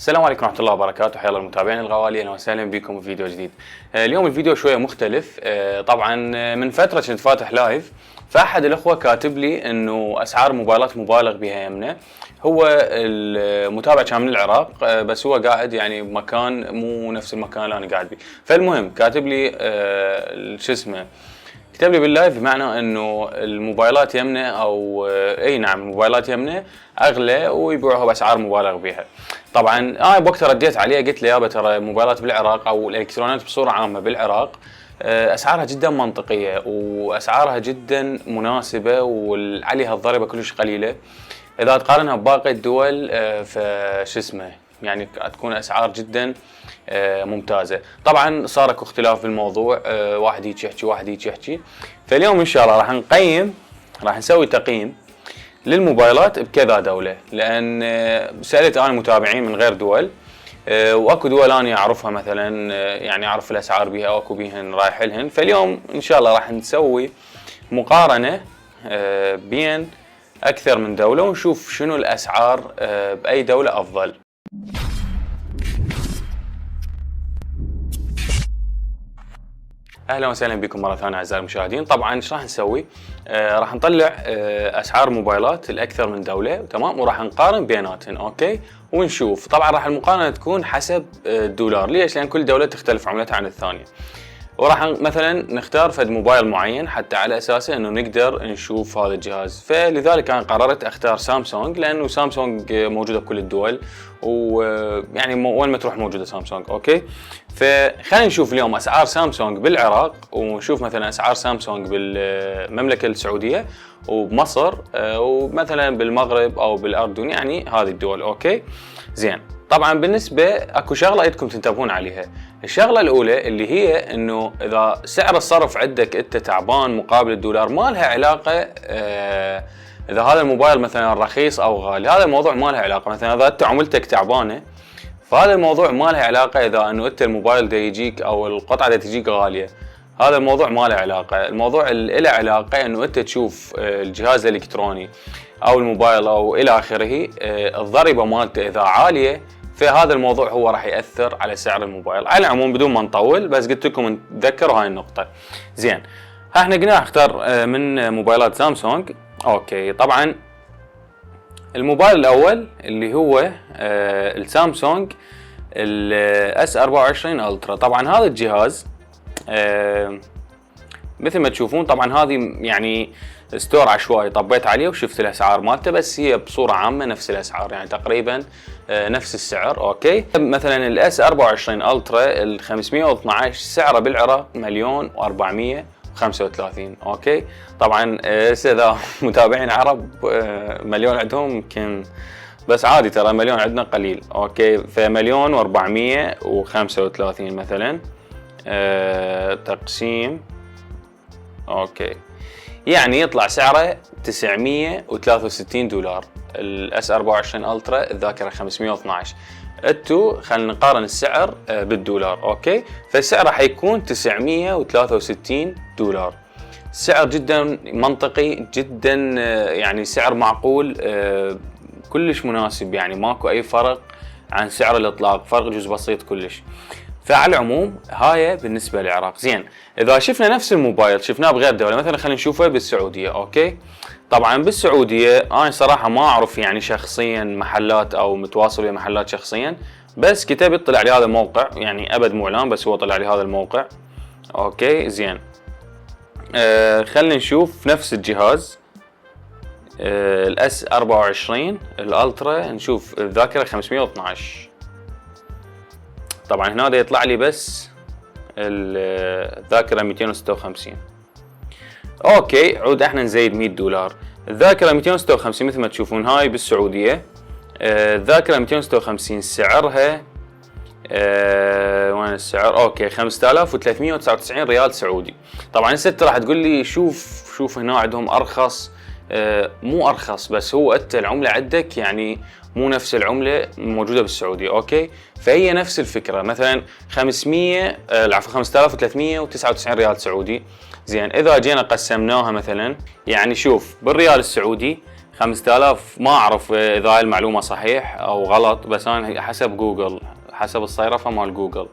السلام عليكم ورحمة الله وبركاته، حيا الله المتابعين الغوالي، اهلا وسهلا بكم في فيديو جديد. اليوم الفيديو شوية مختلف. طبعا من فترة كنت فاتح لايف، فأحد الأخوة كاتب لي إنه أسعار موبايلات مبالغ بها يمنا. هو المتابع كان من العراق، بس هو قاعد يعني بمكان مو نفس المكان اللي أنا قاعد بيه. فالمهم كاتب لي شو اسمه، كتب لي باللايف بمعنى انه الموبايلات يمنا او اي نعم الموبايلات يمنا اغلى ويبيعوها باسعار مبالغ بها. طبعا انا بوقتها رديت عليه قلت له يابا ترى الموبايلات بالعراق او الالكترونيات بصوره عامه بالعراق اسعارها جدا منطقيه واسعارها جدا مناسبه وعليها الضريبه كلش قليله. اذا تقارنها بباقي الدول فشو اسمه يعني تكون اسعار جدا ممتازه. طبعا صار اكو اختلاف بالموضوع، واحد هيك يحكي واحد هيك يحكي. فاليوم ان شاء الله راح نسوي تقييم للموبايلات بكذا دوله، لان سالت انا متابعين من غير دول، واكو دول انا اعرفها مثلا يعني اعرف الاسعار بيها واكو بيهن رايح لهن. فاليوم ان شاء الله راح نسوي مقارنه بين اكثر من دوله ونشوف شنو الاسعار باي دوله افضل. اهلا وسهلا بكم مره ثانيه اعزائي المشاهدين. طبعا ايش راح نسوي؟ راح نطلع اسعار موبايلات لاكثر من دوله، تمام، وراح نقارن بيناتهم، اوكي، ونشوف. طبعا راح المقارنه تكون حسب الدولار، ليش؟ لان كل دوله تختلف عملتها عن الثانيه. وراح مثلا نختار فد موبايل معين حتى على اساسه انه نقدر نشوف هذا الجهاز. فلذلك انا قررت اختار سامسونج، لانه سامسونج موجوده بكل الدول ويعني وين ما تروح موجوده سامسونج، اوكي. فخلينا نشوف اليوم اسعار سامسونج بالعراق، ونشوف مثلا اسعار سامسونج بالمملكه السعوديه وبمصر ومثلا بالمغرب او بالاردن، يعني هذه الدول، اوكي. زين، طبعا بالنسبه اكو شغله بدكم تنتبهون عليها. الشغله الاولى اللي هي انه اذا سعر الصرف عندك انت تعبان مقابل الدولار، ما لها علاقه اذا هذا الموبايل مثلا رخيص او غالي، هذا الموضوع ما له علاقه. مثلا اذا انت عملتك تعبانه، فهذا الموضوع ما له علاقه اذا انه انت الموبايل دا يجيك او القطعه دا تجيك غاليه، هذا الموضوع ما له علاقه. الموضوع اللي له علاقه انه انت تشوف الجهاز الالكتروني او الموبايل او الى اخره، الضريبه مالته اذا عاليه، فهذا الموضوع هو راح ياثر على سعر الموبايل. على العموم بدون ما نطول، بس قلت لكم تذكروا هاي النقطه. زين، احنا قلنا اختار من موبايلات سامسونج، اوكي. طبعا الموبايل الاول اللي هو السامسونج الاس 24 الترا. طبعا هذا الجهاز مثل ما تشوفون، طبعا هذه يعني ستور عشوائي طبيت عليه وشفت الاسعار مالته، بس هي بصوره عامه نفس الاسعار، يعني تقريبا نفس السعر، اوكي. مثلا الاس 24 الترا ال 512 سعره بالعراق 1,435,000، اوكي. طبعا اذا متابعين عرب مليون عندهم يمكن، بس عادي ترى مليون عندنا قليل، اوكي. ف1,435,000 مثلا تقسيم، اوكي، يعني يطلع سعره $963. الاس 24 الترا الذاكره 512. انتو خلينا نقارن السعر بالدولار، اوكي. فالسعر راح يكون $963. سعر جدا منطقي جدا، يعني سعر معقول، كلش مناسب، يعني ماكو اي فرق عن سعر الاطلاق، فرق جزء بسيط كلش. فعلى العموم هاي بالنسبه للعراق. زين، اذا شفنا نفس الموبايل شفناه بغير دوله، مثلا خلينا نشوفه بالسعوديه، اوكي. طبعا بالسعوديه انا صراحه ما اعرف يعني شخصيا محلات او متواصل ويا محلات شخصيا، بس كتبت طلع لي هذا الموقع، يعني ابد مو اعلان بس هو طلع لي هذا الموقع، اوكي. زين، خلينا نشوف نفس الجهاز الاس 24 الالترا، نشوف الذاكره 512. طبعا هنا دا يطلع لي بس الذاكره 256، اوكي. عود احنا نزيد $100. الذاكره 256 مثل ما تشوفون هاي بالسعوديه، الذاكره 256 سعرها وين السعر؟ اوكي 5,399 ريال سعودي. طبعا هسه راح تقول لي شوف هنا عندهم ارخص، مو ارخص، بس هو انت العمله عندك يعني مو نفس العمله موجوده بالسعوديه، اوكي. فهي نفس الفكره، مثلا 5,399 ريال سعودي. زين، اذا جينا قسمناها مثلا، يعني شوف بالريال السعودي 5000 ما اعرف اذا هاي المعلومه صحيح او غلط، بس انا حسب جوجل، حسب الصيرفه مال جوجل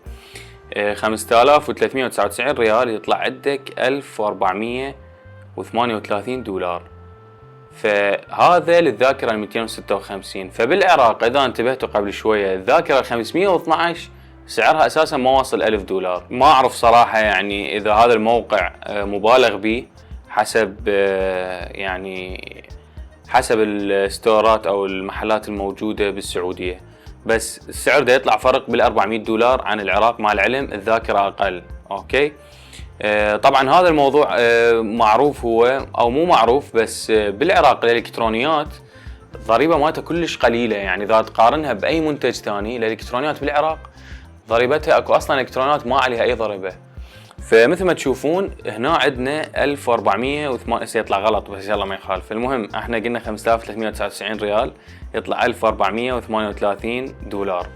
5399 ريال يطلع عندك 1438 دولار. فهذا للذاكره ال 256. فبالعراق اذا انتبهتوا قبل شويه الذاكره ال 512 سعرها اساسا ما واصل 1000 دولار. ما اعرف صراحه يعني اذا هذا الموقع مبالغ به حسب يعني حسب الستورات او المحلات الموجوده بالسعوديه، بس السعر ده يطلع فرق بال 400 دولار عن العراق، مع العلم الذاكره اقل. اوكي طبعا هذا الموضوع معروف هو او مو معروف، بس بالعراق الالكترونيات الضريبه مالتها كلش قليله. يعني اذا تقارنها باي منتج ثاني الالكترونيات بالعراق ضريبتها اكو اصلا الكترونيات ما عليها اي ضريبه. فمثل ما تشوفون هنا عندنا 1408 سيطلع غلط بس يلا ما يخالف. المهم احنا قلنا 5399 ريال يطلع 1438 دولار.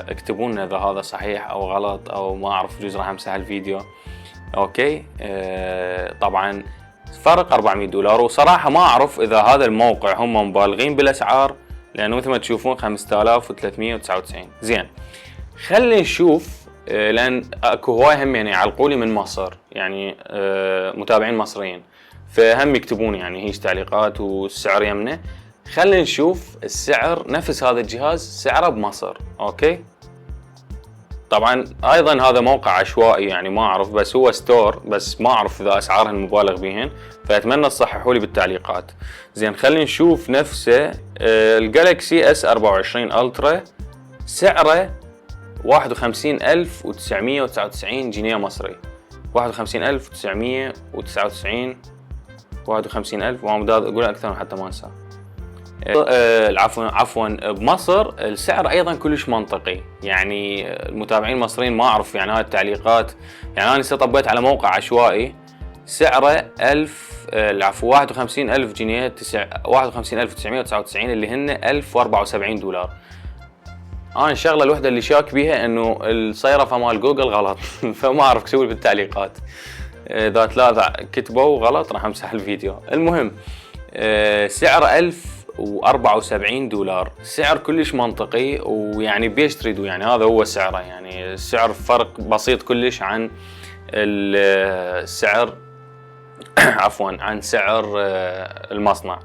اكتبوا لنا اذا هذا صحيح او غلط او ما اعرف، جزء راح امسح الفيديو. اوكي طبعا فرق 400 دولار. وصراحه ما اعرف اذا هذا الموقع هم مبالغين بالاسعار، لانه مثل ما تشوفون 5399. زين خلينا نشوف، لان اكو هواي هم يعني يعلقوا لي من مصر، يعني متابعين مصريين، فهم يكتبون يعني هيج تعليقات والسعر يمنه. خلينا نشوف السعر نفس هذا الجهاز سعره بمصر. اوكي طبعا ايضا هذا موقع عشوائي يعني ما اعرف، بس هو ستور، بس ما اعرف اذا اسعارهن مبالغ بهن، فاتمنى تصححوا لي بالتعليقات. زين خلينا نشوف نفسه الجالكسي اس 24 الترا سعره 51999 جنيه مصري. 51999 51000 وما اقول اكثر من حتى ما انسى. عفوا بمصر السعر ايضا كلش منطقي. يعني المتابعين المصريين ما اعرف يعني هاي التعليقات، يعني انا طبيت على موقع عشوائي سعره 51000 جنيه 51999 اللي هن 1074 دولار. انا الشغله الوحده اللي شاك بيها انه الصيرفه مال جوجل غلط فما اعرف اكتبوا لي بالتعليقات اذا ثلاثه كتبوا غلط راح امسح الفيديو. المهم سعر 1074 دولار، سعر كلش منطقي، ويعني بيش تريدوا يعني هذا هو سعره. يعني السعر فرق بسيط كلش عن السعر عفوا عن سعر المصنع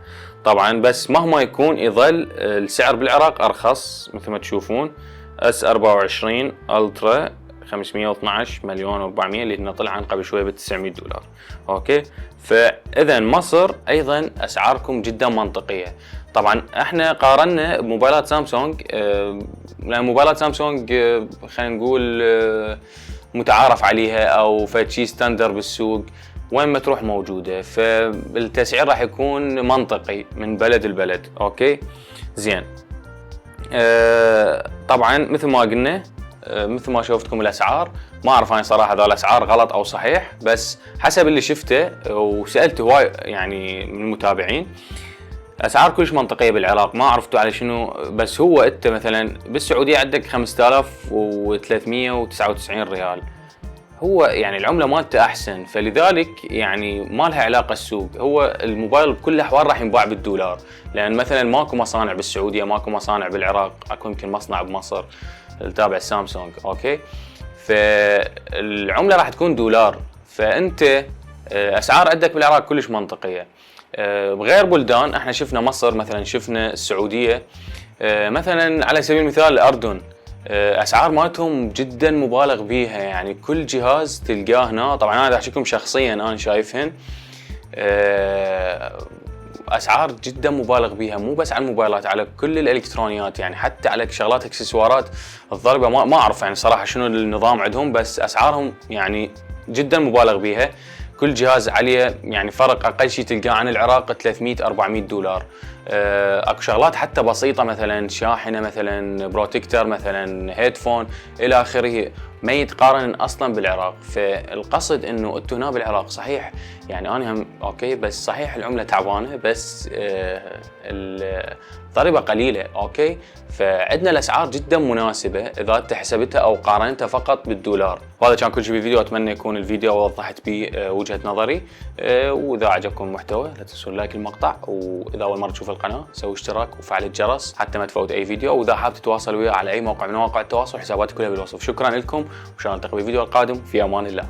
طبعا، بس مهما يكون يظل السعر بالعراق ارخص. مثل ما تشوفون اس 24 الترا 512 مليون و400 اللي هنا طلع عن قبل شويه ب 900 دولار. اوكي فاذا مصر ايضا اسعاركم جدا منطقيه. طبعا احنا قارنا بموبايلات سامسونج، لان موبايلات سامسونج خلينا نقول متعارف عليها او فشي ستاندر بالسوق، وين ما تروح موجوده، فالتسعير راح يكون منطقي من بلد لبلد. اوكي زين طبعا مثل ما قلنا مثل ما شفتكم الاسعار، ما اعرف انا صراحه اذا الاسعار غلط او صحيح، بس حسب اللي شفته وسالت هواي يعني من المتابعين اسعار كلش منطقيه بالعراق. ما عرفتوا على شنو، بس هو انت مثلا بالسعوديه عندك 5399 ريال، هو يعني العمله مالته احسن، فلذلك يعني ما لها علاقه السوق. هو الموبايل بكل الاحوال راح ينباع بالدولار، لان مثلا ماكو مصانع بالسعوديه، ماكو مصانع بالعراق، اكو يمكن مصنع بمصر التابع سامسونج. اوكي فالعمله راح تكون دولار، فانت اسعار عندك بالعراق كلش منطقيه. بغير بلدان احنا شفنا مصر مثلا، شفنا السعوديه مثلا، على سبيل المثال الاردن اسعار مالتهم جدا مبالغ بيها. يعني كل جهاز تلقاه هنا، طبعا انا احكيكم شخصيا انا شايفهن اسعار جدا مبالغ بيها، مو بس على الموبايلات، على كل الالكترونيات، يعني حتى على شغلات اكسسوارات الضريبه ما اعرف يعني صراحه شنو النظام عندهم، بس اسعارهم يعني جدا مبالغ بيها. كل جهاز عليه يعني فرق اقل شيء تلقاه عن العراق 300 400 دولار. اكو شغلات حتى بسيطه مثلا شاحنه مثلا بروتكتر مثلا هيدفون الى اخره ما يتقارن اصلا بالعراق. فالقصد انه انتم هنا بالعراق صحيح يعني انا هم اوكي، بس صحيح العمله تعبانه، بس ضريبه قليله. اوكي، فعندنا الاسعار جدا مناسبه اذا انت حسبتها او قارنتها فقط بالدولار. وهذا كان كل شيء بالفيديو، اتمنى يكون الفيديو وضحت به وجهه نظري. واذا عجبكم المحتوى لا تنسون لايك المقطع، واذا اول مره تشوف القناه سوي اشتراك وفعل الجرس حتى ما تفوت اي فيديو. واذا حاب تتواصل وياي على اي موقع من مواقع التواصل حساباتي كلها بالوصف. شكرا لكم، وان شاء الله نلتقي بالفيديو القادم. في امان الله.